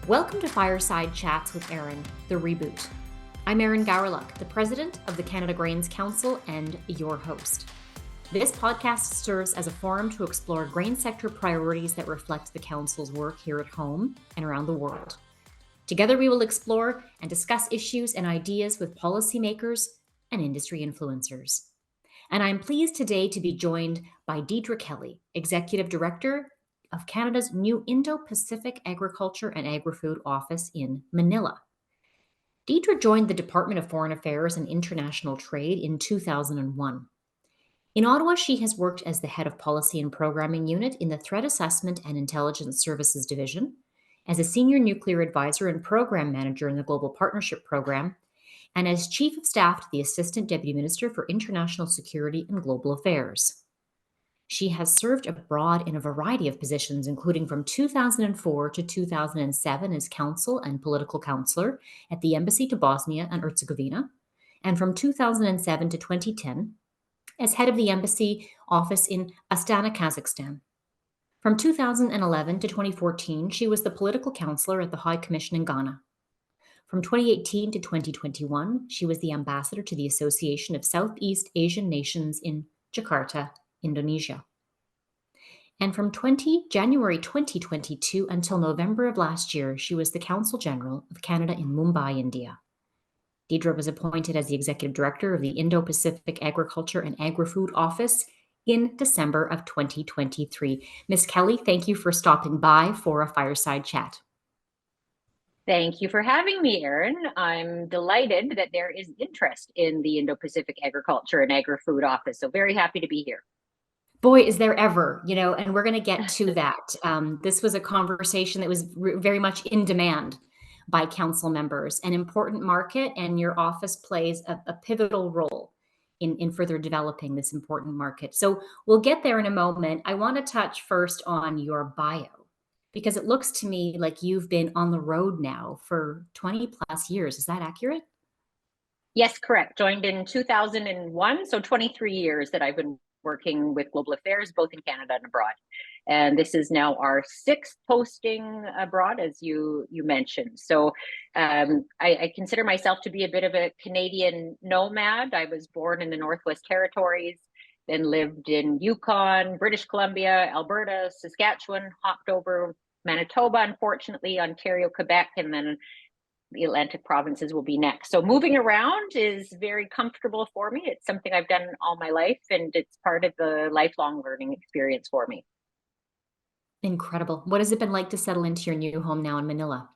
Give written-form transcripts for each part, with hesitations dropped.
Welcome to Fireside Chats with Erin, the reboot. I'm Erin Gowerluck, the president of the Canada Grains Council and your host. This podcast serves as a forum to explore grain sector priorities that reflect the Council's work here at home and around the world. Together, we will explore and discuss issues and ideas with policymakers and industry influencers. And I'm pleased today to be joined by Diedrah Kelly, Executive Director of Canada's new Indo-Pacific Agriculture and Agri-Food office in Manila. Diedrah joined the Department of Foreign Affairs and International Trade in 2001. In Ottawa, she has worked as the head of Policy and Programming Unit in the Threat Assessment and Intelligence Services Division, as a senior nuclear advisor and program manager in the Global Partnership Program, and as chief of staff to the Assistant Deputy Minister for International Security and Global Affairs. She has served abroad in a variety of positions, including from 2004 to 2007 as counsel and political counselor at the Embassy to Bosnia and Herzegovina, and from 2007 to 2010 as head of the Embassy office in Astana, Kazakhstan. From 2011 to 2014, she was the political counselor at the High Commission in Ghana. From 2018 to 2021, she was the ambassador to the Association of Southeast Asian Nations in Jakarta, Indonesia. And from January 2022 until November of last year, she was the Consul General of Canada in Mumbai, India. Diedrah was appointed as the Executive Director of the Indo-Pacific Agriculture and Agri-Food office in December of 2023. Ms. Kelly, thank you for stopping by for a fireside chat. Thank you for having me, Erin. I'm delighted that there is interest in the Indo-Pacific Agriculture and Agri-Food office, so very happy to be here. Boy, is there ever, and we're going to get to that. This was a conversation that was very much in demand by council members, an important market, and your office plays a pivotal role in further developing this important market. So we'll get there in a moment. I want to touch first on your bio, because it looks to me like you've been on the road now for 20 plus years. Is that accurate? Yes, correct. Joined in 2001, so 23 years that I've been working with global affairs, both in Canada and abroad. And this is now our sixth posting abroad, as you mentioned. So I consider myself to be a bit of a Canadian nomad. I was born in the Northwest Territories, then lived in Yukon, British Columbia, Alberta, Saskatchewan, hopped over Manitoba, unfortunately, Ontario, Quebec, and then the Atlantic provinces will be next. So moving around is very comfortable for me. It's something I've done all my life, and it's part of the lifelong learning experience for me. Incredible. What has it been like to settle into your new home now in Manila?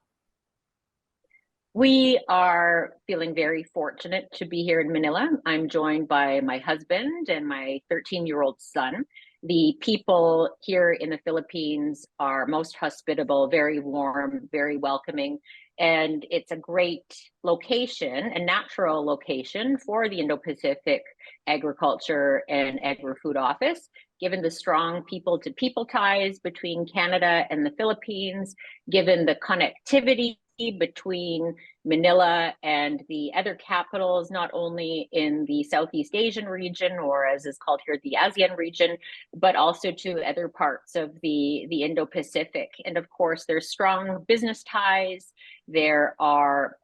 We are feeling very fortunate to be here in Manila. I'm joined by my husband and my 13-year-old son. The people here in the Philippines are most hospitable, very warm, very welcoming. And it's a great location, a natural location for the Indo-Pacific Agriculture and Agri-Food Office, given the strong people-to-people ties between Canada and the Philippines, given the connectivity between Manila and the other capitals, not only in the Southeast Asian region, or as is called here, the ASEAN region, but also to other parts of the Indo-Pacific. And of course, there's strong business ties. There are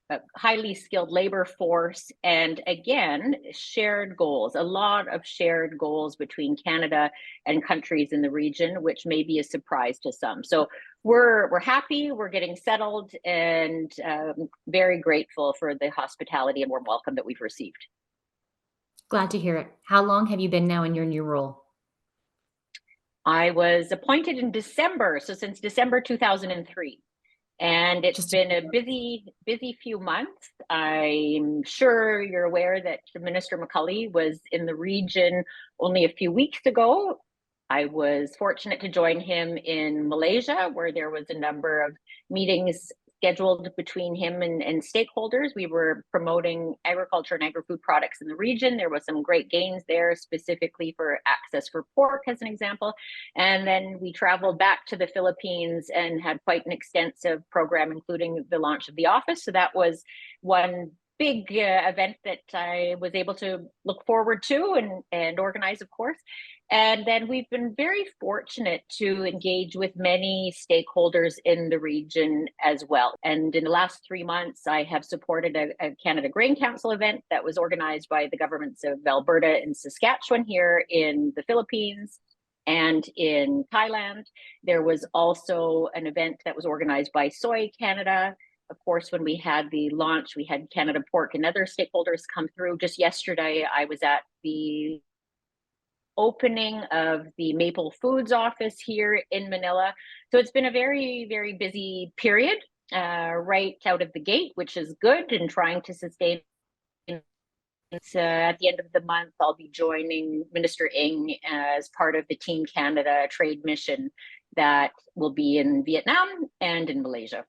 a highly skilled labor force, and again, shared goals, a lot of shared goals between Canada and countries in the region, which may be a surprise to some. So we're happy, we're getting settled, and very grateful for the hospitality and warm welcome that we've received. Glad to hear it. How long have you been now in your new role? I was appointed in December, so since December 2003. And it's been a busy few months. I'm sure you're aware that Minister McCulley was in the region only a few weeks ago. I was fortunate to join him in Malaysia, where there was a number of meetings scheduled between him and stakeholders. We were promoting agriculture and agri-food products in the region. There was some great gains there, specifically for access for pork, as an example. And then we traveled back to the Philippines and had quite an extensive program, including the launch of the office. So that was one big event that I was able to look forward to and organize, of course. And then we've been very fortunate to engage with many stakeholders in the region as well. And in the last 3 months, I have supported a Canada Grain Council event that was organized by the governments of Alberta and Saskatchewan here in the Philippines and in Thailand. There was also an event that was organized by Soy Canada. Of course, when we had the launch, we had Canada Pork and other stakeholders come through. Just yesterday, I was at the opening of the Maple Foods office here in Manila. So it's been a very, very busy period right out of the gate, which is good, and trying to sustain. At the end of the month, I'll be joining Minister Ng as part of the Team Canada trade mission that will be in Vietnam and in Malaysia.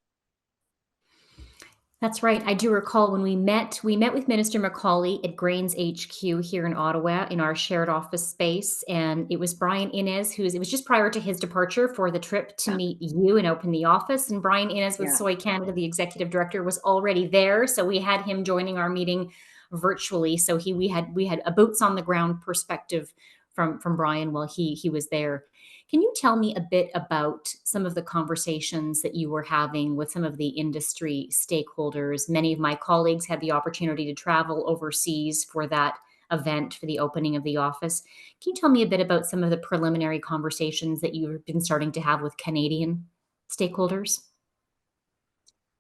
That's right. I do recall when we met with Minister Macaulay at Grains HQ here in Ottawa in our shared office space. And it was Brian Inez, it was just prior to his departure for the trip to meet you and open the office. And Brian Inez with Soy Canada, the executive director, was already there. So we had him joining our meeting virtually. So we had a boots on the ground perspective from Brian while he was there. Can you tell me a bit about some of the conversations that you were having with some of the industry stakeholders? Many of my colleagues had the opportunity to travel overseas for that event, for the opening of the office. Can you tell me a bit about some of the preliminary conversations that you've been starting to have with Canadian stakeholders?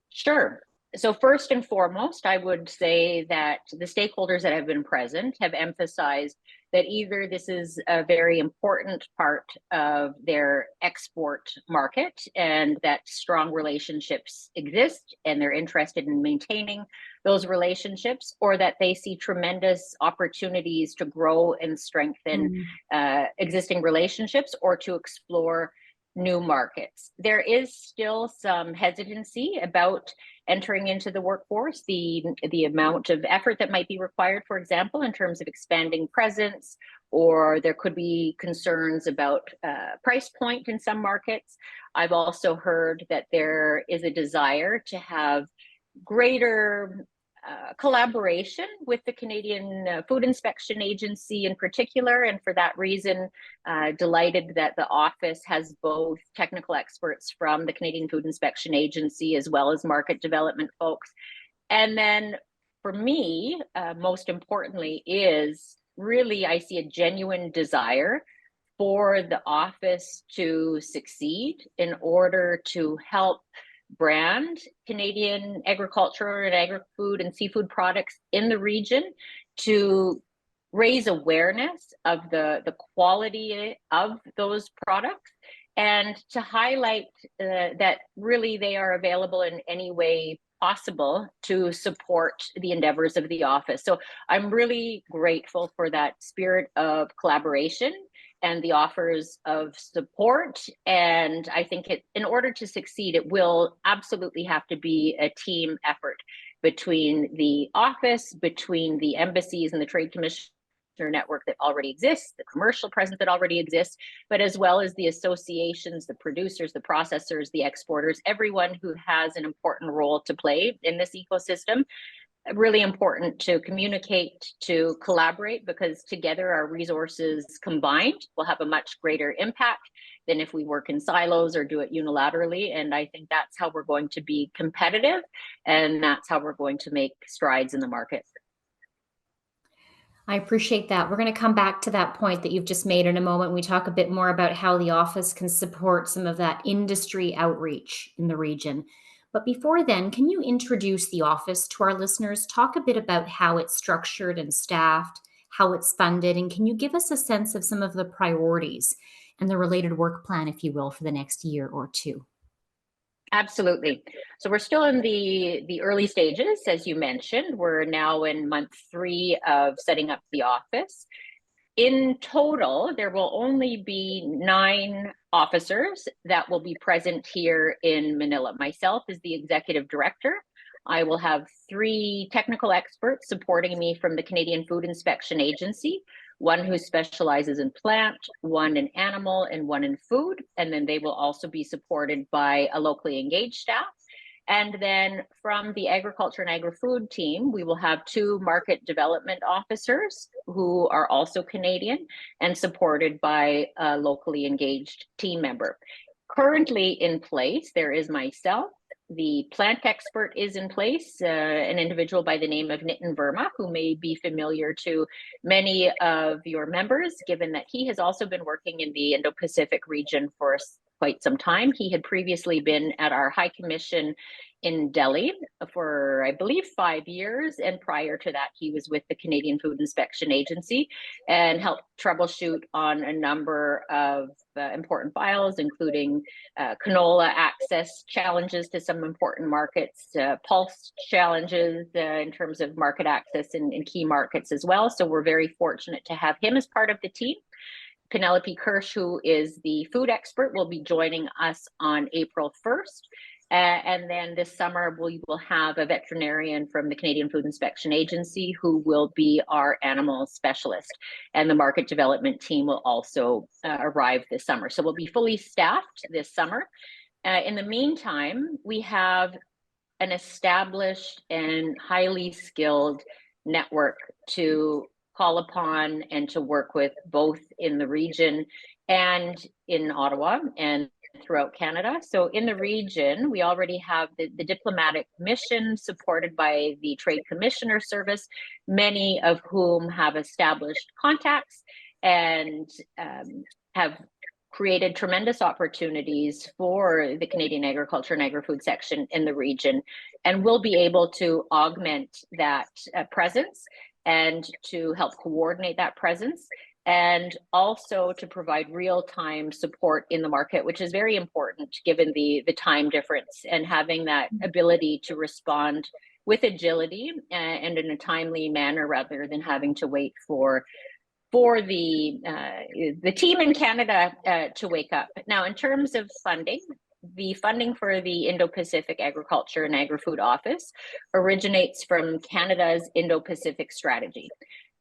Sure. So first and foremost, I would say that the stakeholders that have been present have emphasized that either this is a very important part of their export market and that strong relationships exist and they're interested in maintaining those relationships, or that they see tremendous opportunities to grow and strengthen existing relationships or to explore new markets. There is still some hesitancy about entering into the workforce, the amount of effort that might be required, for example, in terms of expanding presence, or there could be concerns about price point in some markets. I've also heard that there is a desire to have greater collaboration with the Canadian Food Inspection Agency in particular. And for that reason, delighted that the office has both technical experts from the Canadian Food Inspection Agency as well as market development folks. And then for me, most importantly, is really I see a genuine desire for the office to succeed in order to help brand Canadian agriculture and agri-food and seafood products in the region, to raise awareness of the quality of those products, and to highlight that really they are available in any way possible to support the endeavors of the office. So I'm really grateful for that spirit of collaboration and the offers of support. And I think in order to succeed, it will absolutely have to be a team effort between the office, between the embassies and the trade commissioner network that already exists, the commercial presence that already exists, but as well as the associations, the producers, the processors, the exporters, everyone who has an important role to play in this ecosystem. Really important to communicate, to collaborate, because together our resources combined will have a much greater impact than if we work in silos or do it unilaterally. And I think that's how we're going to be competitive, and that's how we're going to make strides in the market. I appreciate that. We're going to come back to that point that you've just made in a moment. We talk a bit more about how the office can support some of that industry outreach in the region. But before then, can you introduce the office to our listeners? Talk a bit about how it's structured and staffed, how it's funded, and can you give us a sense of some of the priorities and the related work plan, if you will, for the next year or two? Absolutely. So we're still in the early stages, as you mentioned. We're now in month 3 of setting up the office. In total, there will only be 9 officers that will be present here in Manila. Myself as the executive director. I will have 3 technical experts supporting me from the Canadian Food Inspection Agency, one who specializes in plant, one in animal, and one in food. And then they will also be supported by a locally engaged staff. And then from the Agriculture and Agri-Food team, we will have 2 market development officers who are also Canadian and supported by a locally engaged team member. Currently in place, there is myself. The plant expert is in place, an individual by the name of Nitin Verma, who may be familiar to many of your members, given that he has also been working in the Indo-Pacific region for quite some time. He had previously been at our High Commission in Delhi for, I believe, 5 years. And prior to that, he was with the Canadian Food Inspection Agency and helped troubleshoot on a number of important files, including canola access challenges to some important markets, pulse challenges in terms of market access in key markets as well. So we're very fortunate to have him as part of the team. Penelope Kirsch, who is the food expert, will be joining us on April 1st. And then this summer, we will have a veterinarian from the Canadian Food Inspection Agency who will be our animal specialist. And the market development team will also arrive this summer. So we'll be fully staffed this summer. In the meantime, we have an established and highly skilled network to call upon and to work with, both in the region and in Ottawa and throughout Canada. So in the region, we already have the diplomatic mission supported by the Trade Commissioner Service, many of whom have established contacts and have created tremendous opportunities for the Canadian Agriculture and Agri-Food section in the region, and will be able to augment that presence and to help coordinate that presence, and also to provide real-time support in the market, which is very important given the time difference, and having that ability to respond with agility and in a timely manner, rather than having to wait for the team in Canada to wake up. Now, in terms of funding, the funding for the Indo-Pacific Agriculture and Agri-Food Office originates from Canada's Indo-Pacific Strategy.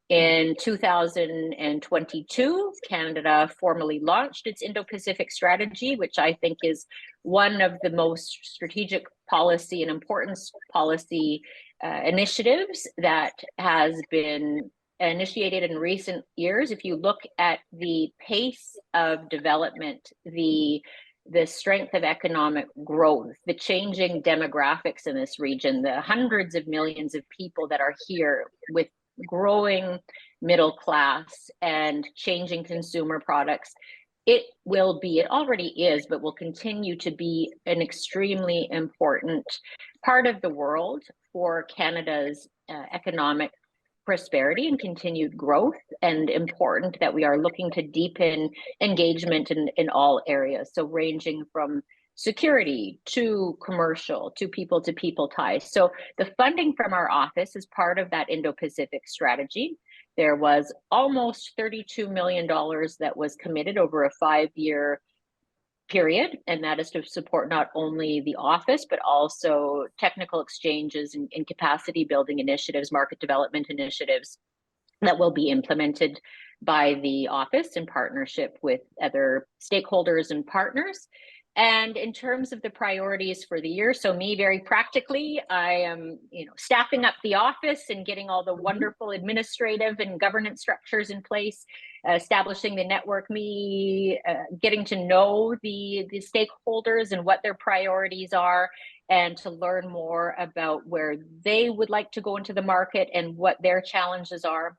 In 2022, Canada formally launched its Indo-Pacific Strategy, which I think is one of the most strategic policy and important policy initiatives that has been initiated in recent years. If you look at the pace of development, the strength of economic growth, the changing demographics in this region, the hundreds of millions of people that are here with growing middle class and changing consumer products, it already is, but will continue to be an extremely important part of the world for Canada's economic prosperity and continued growth, and important that we are looking to deepen engagement in all areas. So ranging from security to commercial to people ties. So the funding from our office is part of that Indo-Pacific strategy. There was almost $32 million that was committed over a 5-year period, and that is to support not only the office, but also technical exchanges and capacity building initiatives, market development initiatives that will be implemented by the office in partnership with other stakeholders and partners. And in terms of the priorities for the year, so me very practically, I am staffing up the office and getting all the wonderful administrative and governance structures in place, establishing the network, getting to know the stakeholders and what their priorities are, and to learn more about where they would like to go into the market and what their challenges are.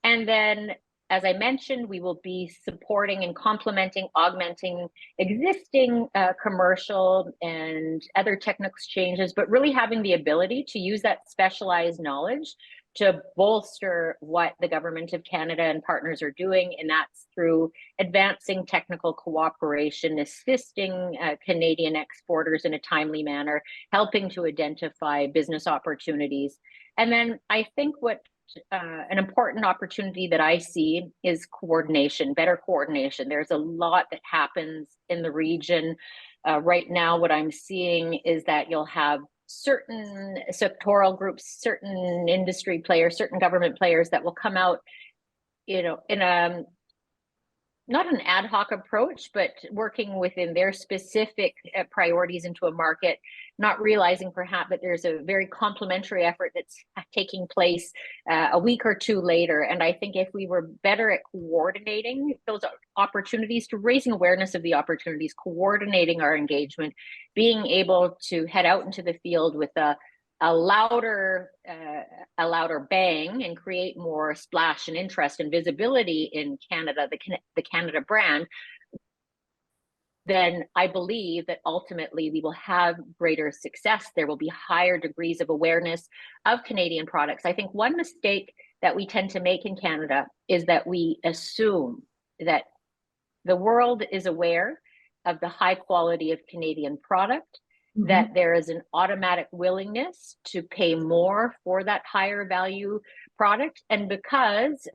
And then, as I mentioned, we will be supporting and complementing, augmenting existing commercial and other technical exchanges, but really having the ability to use that specialized knowledge to bolster what the Government of Canada and partners are doing. And that's through advancing technical cooperation, assisting Canadian exporters in a timely manner, helping to identify business opportunities. And then I think an important opportunity that I see is coordination, better coordination. There's a lot that happens in the region. Right now, what I'm seeing is that you'll have certain sectoral groups, certain industry players, certain government players that will come out, in a not an ad hoc approach, but working within their specific priorities into a market, not realizing perhaps that there's a very complementary effort that's taking place a week or two later. And I think if we were better at coordinating those opportunities, to raising awareness of the opportunities, coordinating our engagement, being able to head out into the field with a louder bang and create more splash and interest and visibility in Canada, the Canada brand, then I believe that ultimately we will have greater success. There will be higher degrees of awareness of Canadian products. I think one mistake that we tend to make in Canada is that we assume that the world is aware of the high quality of Canadian product, that there is an automatic willingness to pay more for that higher value product. And because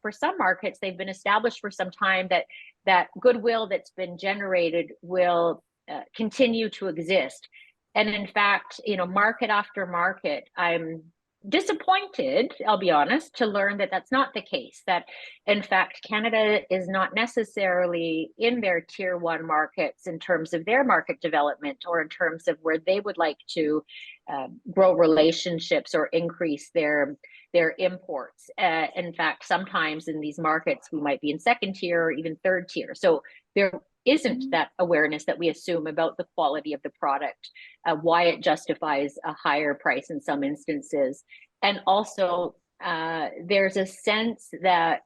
for some markets, they've been established for some time, that goodwill that's been generated will continue to exist. And in fact, market after market, I'm disappointed, I'll be honest, to learn that that's not the case, that in fact Canada is not necessarily in their tier one markets in terms of their market development, or in terms of where they would like to grow relationships or increase their imports. In fact, sometimes in these markets we might be in second tier or even third tier, so there isn't that awareness that we assume about the quality of the product, why it justifies a higher price in some instances. And also, there's a sense that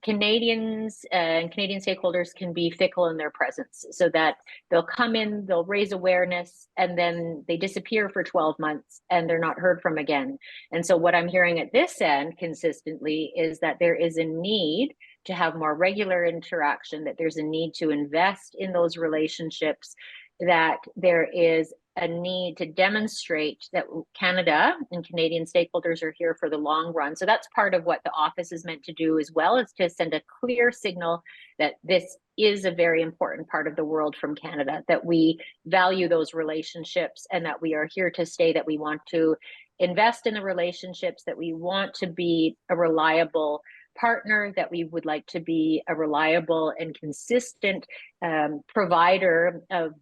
Canadians and Canadian stakeholders can be fickle in their presence, so that they'll come in, they'll raise awareness, and then they disappear for 12 months and they're not heard from again. And so what I'm hearing at this end consistently is that there is a need to have more regular interaction, that there's a need to invest in those relationships, that there is a need to demonstrate that Canada and Canadian stakeholders are here for the long run. So that's part of what the office is meant to do as well, is to send a clear signal that this is a very important part of the world from Canada, that we value those relationships and that we are here to stay, that we want to invest in the relationships, that we want to be a reliable partner, that we would like to be a reliable and consistent provider of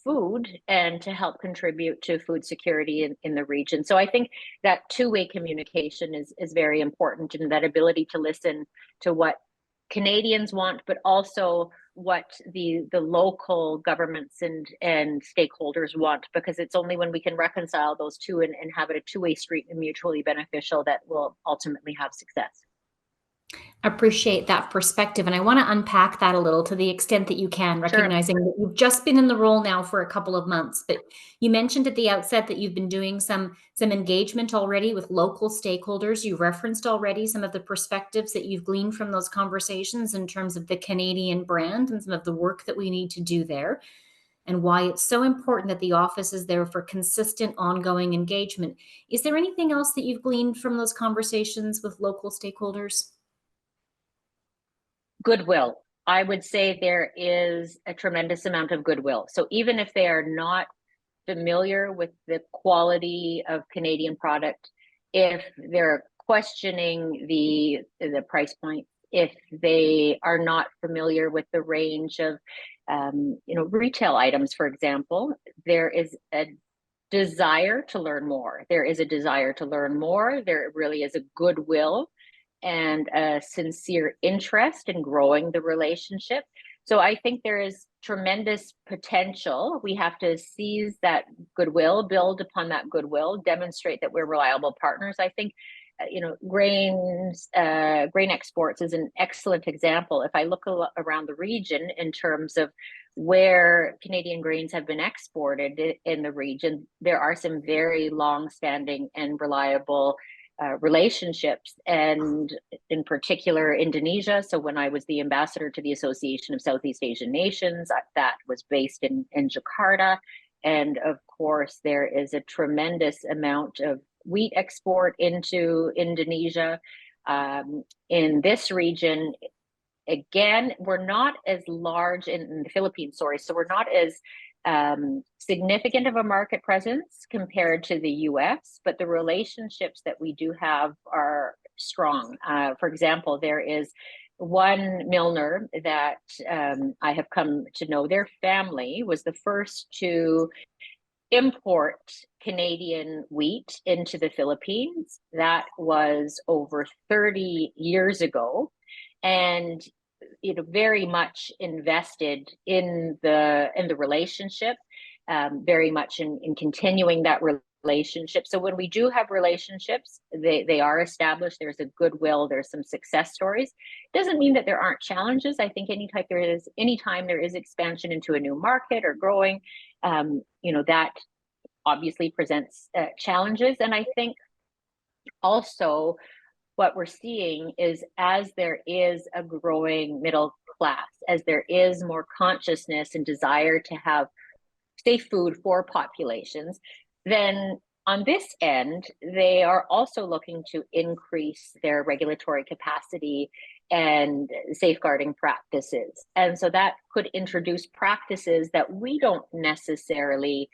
food, and to help contribute to food security in the region. So I think that two-way communication is very important, and that ability to listen to what Canadians want, but also what the local governments and stakeholders want, because it's only when we can reconcile those two and have it a two-way street and mutually beneficial that we'll ultimately have success. Appreciate that perspective. And I want to unpack that a little to the extent that you can, recognizing Sure. that you've just been in the role now for a couple of months. But you mentioned at the outset that you've been doing some engagement already with local stakeholders. You referenced already some of the perspectives that you've gleaned from those conversations in terms of the Canadian brand and some of the work that we need to do there, and why it's so important that the office is there for consistent, ongoing engagement. Is there anything else that you've gleaned from those conversations with local stakeholders? Goodwill. I would say there is a tremendous amount of goodwill. So even if they are not familiar with the quality of Canadian product, if they're questioning the price point, if they are not familiar with the range of retail items, for example, there is a desire to learn more. There is a desire to learn more. There really is a goodwill and a sincere interest in growing the relationship. So I think there is tremendous potential. We have to seize that goodwill, build upon that goodwill, demonstrate that we're reliable partners. I think, grain exports is an excellent example. If I look around the region in terms of where Canadian grains have been exported in the region, there are some very long-standing and reliable relationships, and in particular Indonesia. So when I was the ambassador to the Association of Southeast Asian Nations, that was based in Jakarta. And of course, there is a tremendous amount of wheat export into Indonesia. In this region, again, we're not as large in the Philippines, so we're not as significant of a market presence compared to the US, but the relationships that we do have are strong. For example, there is one Milner that I have come to know, their family was the first to import Canadian wheat into the Philippines. That was over 30 years ago. And very much invested in the relationship, very much in continuing that relationship. So when we do have relationships, they are established. There's a goodwill. There's some success stories. Doesn't mean that there aren't challenges. I think anytime there is expansion into a new market or growing, that obviously presents challenges. And I think also what we're seeing is, as there is a growing middle class, as there is more consciousness and desire to have safe food for populations, then on this end, they are also looking to increase their regulatory capacity and safeguarding practices. And so that could introduce practices that we don't necessarily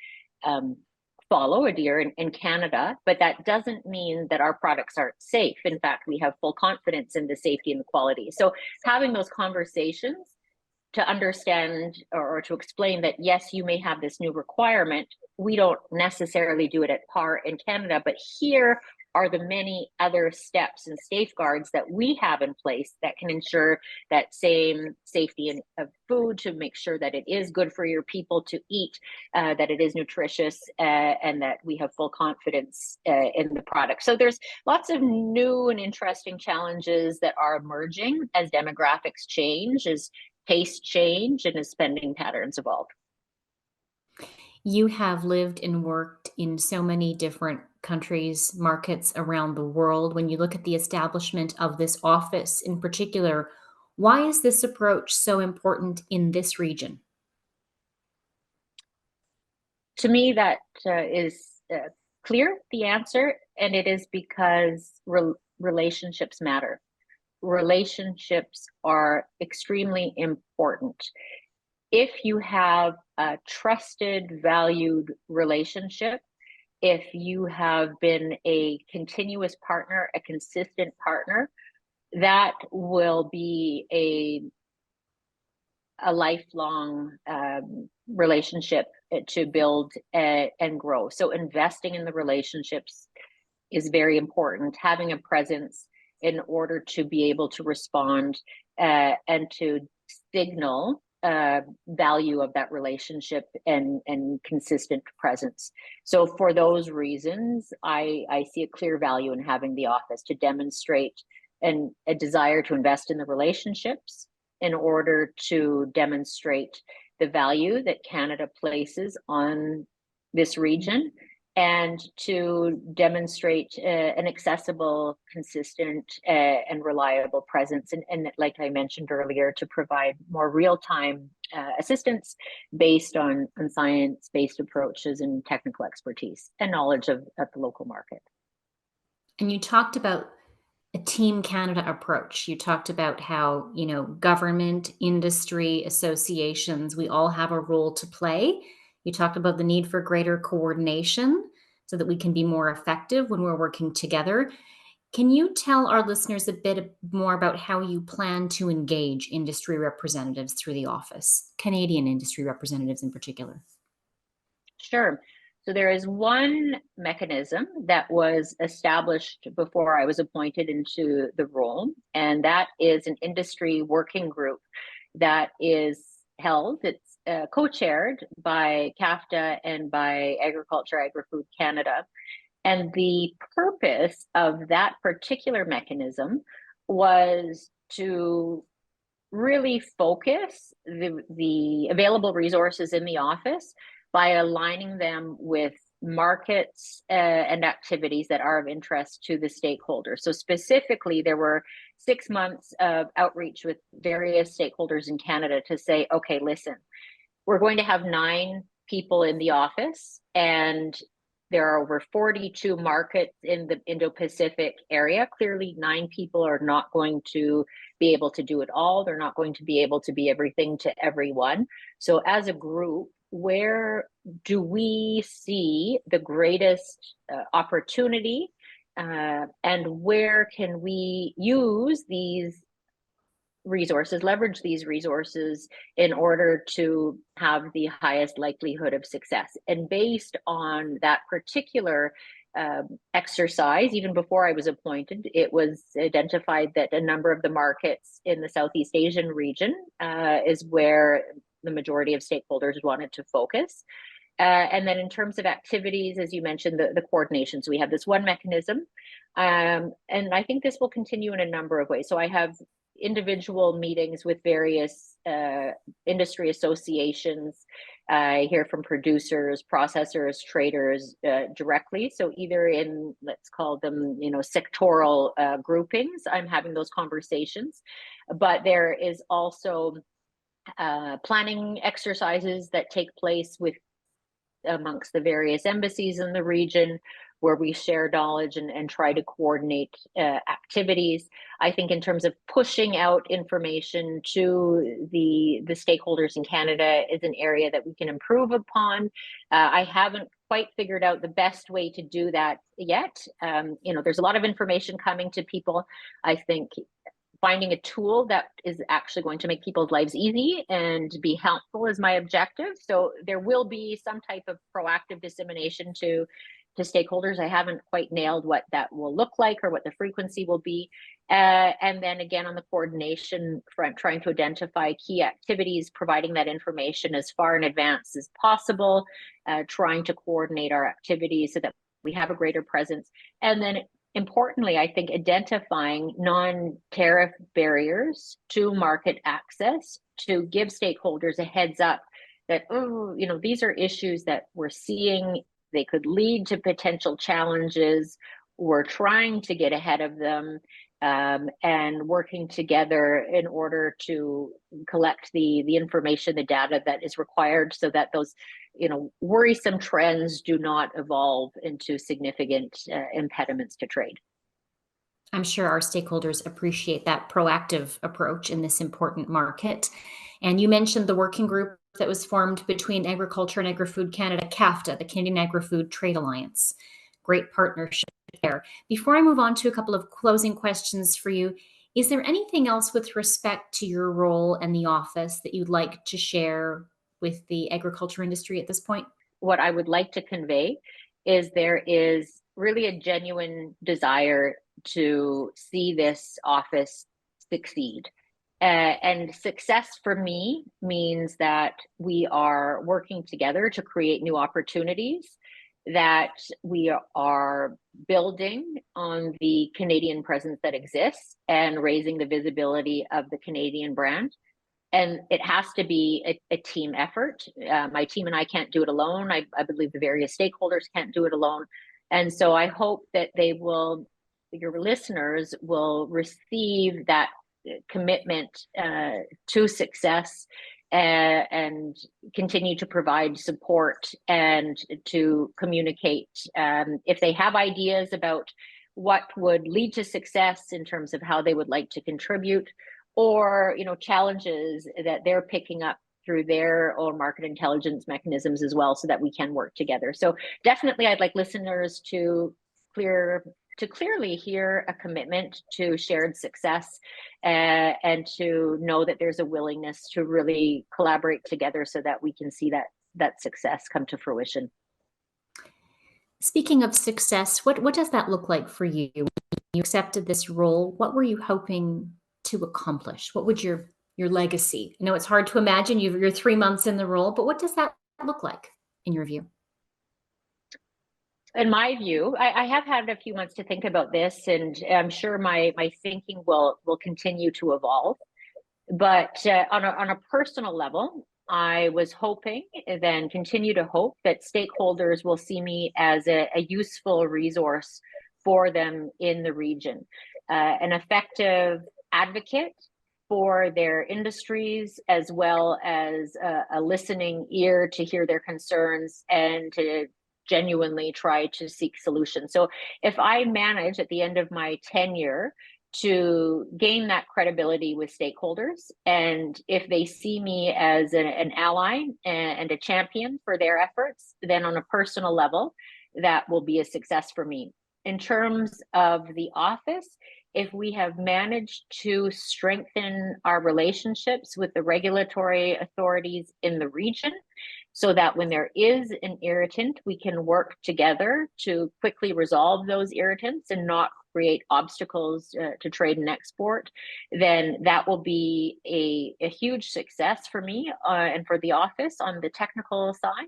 follow, adhere in Canada, but that doesn't mean that our products aren't safe. In fact, we have full confidence in the safety and the quality. So having those conversations to understand or to explain that, yes, you may have this new requirement, we don't necessarily do it at par in Canada, but here are the many other steps and safeguards that we have in place that can ensure that same safety of food, to make sure that it is good for your people to eat, that it is nutritious, and that we have full confidence in the product. So there's lots of new and interesting challenges that are emerging as demographics change, as tastes change, and as spending patterns evolve. You have lived and worked in so many different countries, markets around the world. When you look at the establishment of this office in particular, why is this approach so important in this region? To me, that is clear, the answer, and it is because relationships matter. Relationships are extremely important. If you have a trusted, valued relationship, if you have been a continuous partner, a consistent partner, that will be a lifelong relationship to build and grow. So investing in the relationships is very important. Having a presence in order to be able to respond and to signal value of that relationship and consistent presence. So for those reasons, I see a clear value in having the office to demonstrate a desire to invest in the relationships in order to demonstrate the value that Canada places on this region, and to demonstrate an accessible, consistent, and reliable presence. And like I mentioned earlier, to provide more real-time assistance based on science-based approaches and technical expertise and knowledge of the local market. And you talked about a Team Canada approach. You talked about how, government, industry, associations, we all have a role to play. You talked about the need for greater coordination so that we can be more effective when we're working together. Can you tell our listeners a bit more about how you plan to engage industry representatives through the office, Canadian industry representatives in particular? Sure. So there is one mechanism that was established before I was appointed into the role, and that is an industry working group that is held. It's co-chaired by CAFTA and by Agriculture, Agri-Food Canada. And the purpose of that particular mechanism was to really focus the available resources in the office by aligning them with markets and activities that are of interest to the stakeholders. So specifically, there were 6 months of outreach with various stakeholders in Canada to say, okay, listen, we're going to have 9 people in the office, and there are over 42 markets in the Indo-Pacific area. Clearly, 9 people are not going to be able to do it all. They're not going to be able to be everything to everyone. So as a group, where do we see the greatest opportunity, and where can we use these resources, leverage these resources in order to have the highest likelihood of success. And based on that particular exercise, even before I was appointed, it was identified that a number of the markets in the Southeast Asian region is where the majority of stakeholders wanted to focus. And then in terms of activities, as you mentioned, the coordination. So we have this one mechanism, and I think this will continue in a number of ways. So I have individual meetings with various industry associations. I hear from producers, processors, traders directly. So either in, let's call them, sectoral groupings, I'm having those conversations. But there is also planning exercises that take place amongst the various embassies in the region, where we share knowledge and try to coordinate activities. I think in terms of pushing out information to the stakeholders in Canada is an area that we can improve upon. I haven't quite figured out the best way to do that yet. There's a lot of information coming to people. I think finding a tool that is actually going to make people's lives easy and be helpful is my objective. So there will be some type of proactive dissemination to stakeholders. I haven't quite nailed what that will look like or what the frequency will be. And then again, on the coordination front, trying to identify key activities, providing that information as far in advance as possible, trying to coordinate our activities so that we have a greater presence. And then importantly, I think identifying non-tariff barriers to market access to give stakeholders a heads up that, these are issues that we're seeing. They could lead to potential challenges. We're trying to get ahead of them and working together in order to collect the information, the data that is required so that those worrisome trends do not evolve into significant impediments to trade. I'm sure our stakeholders appreciate that proactive approach in this important market. And you mentioned the working group that was formed between Agriculture and Agri-Food Canada, CAFTA, the Canadian Agri-Food Trade Alliance. Great partnership there. Before I move on to a couple of closing questions for you, is there anything else with respect to your role and the office that you'd like to share with the agriculture industry at this point? What I would like to convey is there is really a genuine desire to see this office succeed. And success for me means that we are working together to create new opportunities, that we are building on the Canadian presence that exists and raising the visibility of the Canadian brand. And it has to be a team effort. My team and I can't do it alone. I believe the various stakeholders can't do it alone. And so I hope that your listeners will receive that commitment to success and continue to provide support and to communicate. If they have ideas about what would lead to success in terms of how they would like to contribute, or challenges that they're picking up through their own market intelligence mechanisms as well, so that we can work together. So definitely I'd like listeners to clearly hear a commitment to shared success and to know that there's a willingness to really collaborate together so that we can see that success come to fruition. Speaking of success, what does that look like for you? When you accepted this role, what were you hoping to accomplish? What would your legacy? I know it's hard to imagine. You're 3 months in the role, but what does that look like in your view? In my view, I have had a few months to think about this, and I'm sure my thinking will continue to evolve. But on a personal level, I was hoping, and then continue to hope, that stakeholders will see me as a useful resource for them in the region, an effective advocate for their industries, as well as a listening ear to hear their concerns and to genuinely try to seek solutions. So if I manage at the end of my tenure to gain that credibility with stakeholders, and if they see me as an ally and a champion for their efforts, then on a personal level, that will be a success for me. In terms of the office, if we have managed to strengthen our relationships with the regulatory authorities in the region so that when there is an irritant, we can work together to quickly resolve those irritants and not create obstacles to trade and export, then that will be a huge success for me and for the office on the technical side.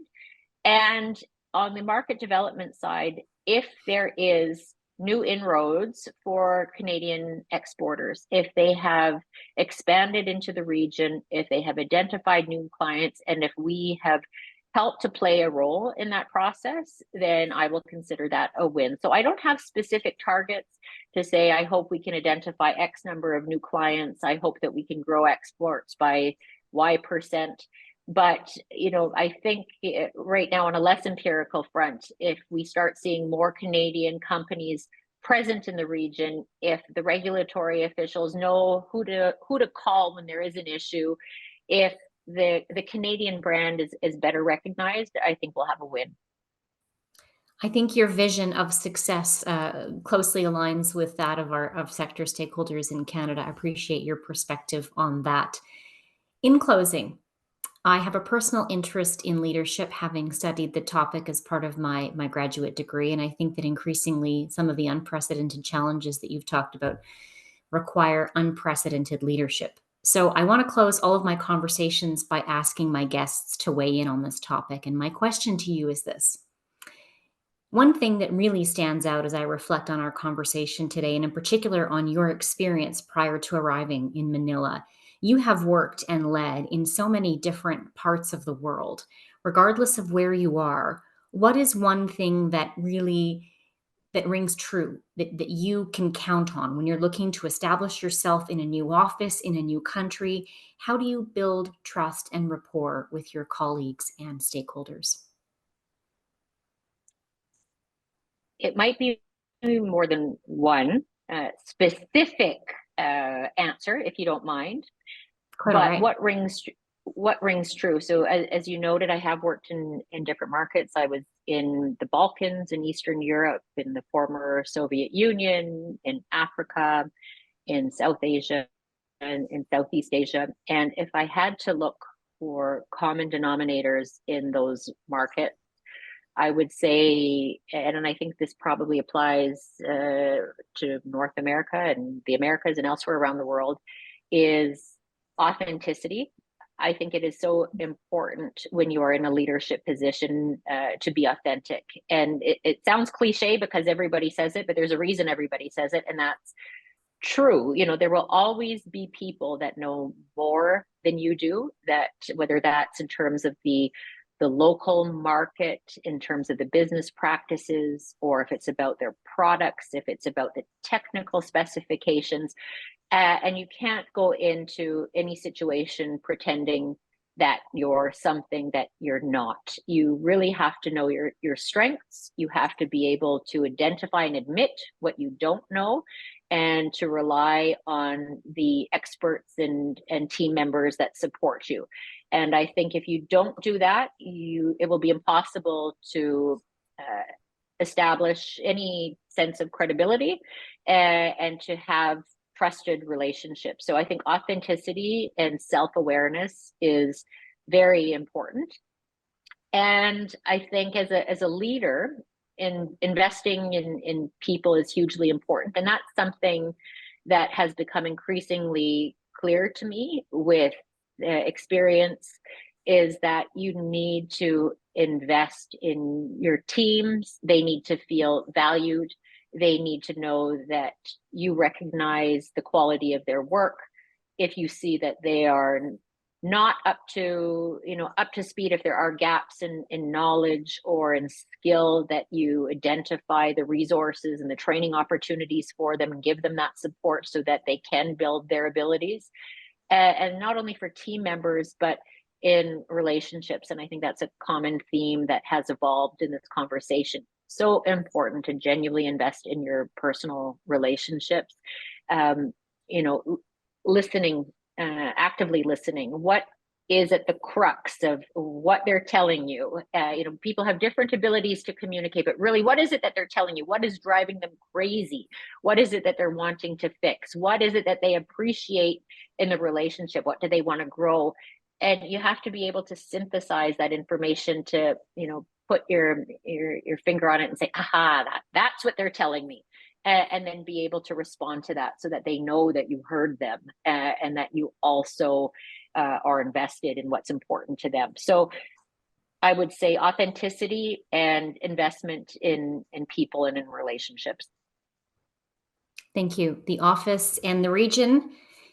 And on the market development side, if there is new inroads for Canadian exporters, if they have expanded into the region, if they have identified new clients, and if we have helped to play a role in that process, then I will consider that a win. So I don't have specific targets to say, I hope we can identify X number of new clients. I hope that we can grow exports by Y%. But, I think right now on a less empirical front, if we start seeing more Canadian companies present in the region, if the regulatory officials know who to call when there is an issue, if the Canadian brand is better recognized, I think we'll have a win. I think your vision of success closely aligns with that of sector stakeholders in Canada. I appreciate your perspective on that. In closing, I have a personal interest in leadership, having studied the topic as part of my graduate degree. And I think that increasingly some of the unprecedented challenges that you've talked about require unprecedented leadership. So I want to close all of my conversations by asking my guests to weigh in on this topic. And my question to you is this. One thing that really stands out as I reflect on our conversation today, and in particular on your experience prior to arriving in Manila, you have worked and led in so many different parts of the world. Regardless of where you are, what is one thing that rings true, that you can count on when you're looking to establish yourself in a new office, in a new country? How do you build trust and rapport with your colleagues and stakeholders? It might be more than one specific answer, if you don't mind. Quite But right. what rings true? So as you noted, I have worked in different markets. I was in the Balkans, in Eastern Europe, in the former Soviet Union, in Africa, in South Asia, and in Southeast Asia. And if I had to look for common denominators in those markets, I would say, and I think this probably applies to North America and the Americas and elsewhere around the world, is authenticity. I think it is so important when you are in a leadership position to be authentic. And it sounds cliche because everybody says it, but there's a reason everybody says it, and that's true. There will always be people that know more than you do, that whether that's in terms of the local market, in terms of the business practices, or if it's about their products, if it's about the technical specifications. And you can't go into any situation pretending that you're something that you're not. You really have to know your strengths. You have to be able to identify and admit what you don't know, and to rely on the experts and team members that support you. And I think if you don't do that, it will be impossible to establish any sense of credibility and to have trusted relationships. So I think authenticity and self-awareness is very important. And I think as a leader, investing in people is hugely important. And that's something that has become increasingly clear to me with experience, is that you need to invest in your teams. They need to feel valued. They need to know that you recognize the quality of their work. If you see that they are not up to speed, if there are gaps in knowledge or in skill, that you identify the resources and the training opportunities for them and give them that support so that they can build their abilities. And not only for team members, but in relationships. And I think that's a common theme that has evolved in this conversation. So important to genuinely invest in your personal relationships. Listening, actively listening. What is at the crux of what they're telling you. People have different abilities to communicate, but really, what is it that they're telling you? What is driving them crazy? What is it that they're wanting to fix? What is it that they appreciate in the relationship? What do they want to grow? And you have to be able to synthesize that information to, put your finger on it and say, aha, that's what they're telling me. And then be able to respond to that so that they know that you heard them, and that you also are invested in what's important to them. So I would say authenticity and investment in people and in relationships. Thank you. The office and the region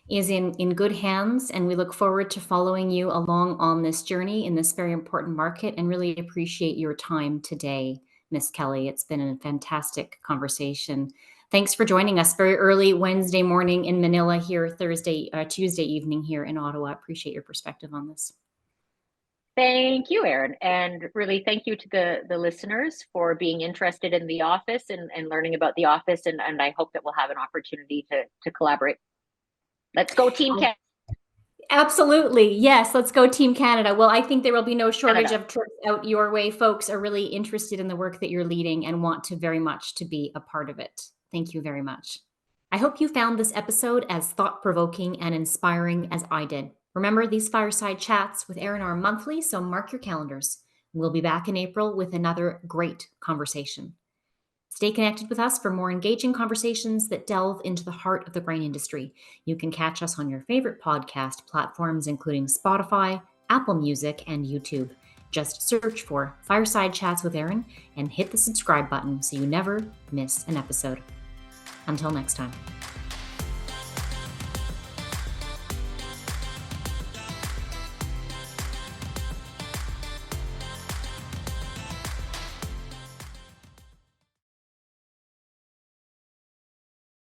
is in good hands, and we look forward to following you along on this journey in this very important market, and really appreciate your time today, Ms. Kelly. It's been a fantastic conversation. Thanks for joining us very early Wednesday morning in Manila here, Tuesday evening here in Ottawa. Appreciate your perspective on this. Thank you, Erin. And really thank you to the listeners for being interested in the office and learning about the office. And I hope that we'll have an opportunity to collaborate. Let's go Team Canada. Absolutely. Yes. Let's go Team Canada. Well, I think there will be no shortage Canada. of trips out your way. Folks are really interested in the work that you're leading and want to very much to be a part of it. Thank you very much. I hope you found this episode as thought-provoking and inspiring as I did. Remember, these fireside chats with Erin are monthly, so mark your calendars. We'll be back in April with another great conversation. Stay connected with us for more engaging conversations that delve into the heart of the grain industry. You can catch us on your favorite podcast platforms, including Spotify, Apple Music, and YouTube. Just search for Fireside Chats with Erin and hit the subscribe button so you never miss an episode. Until next time.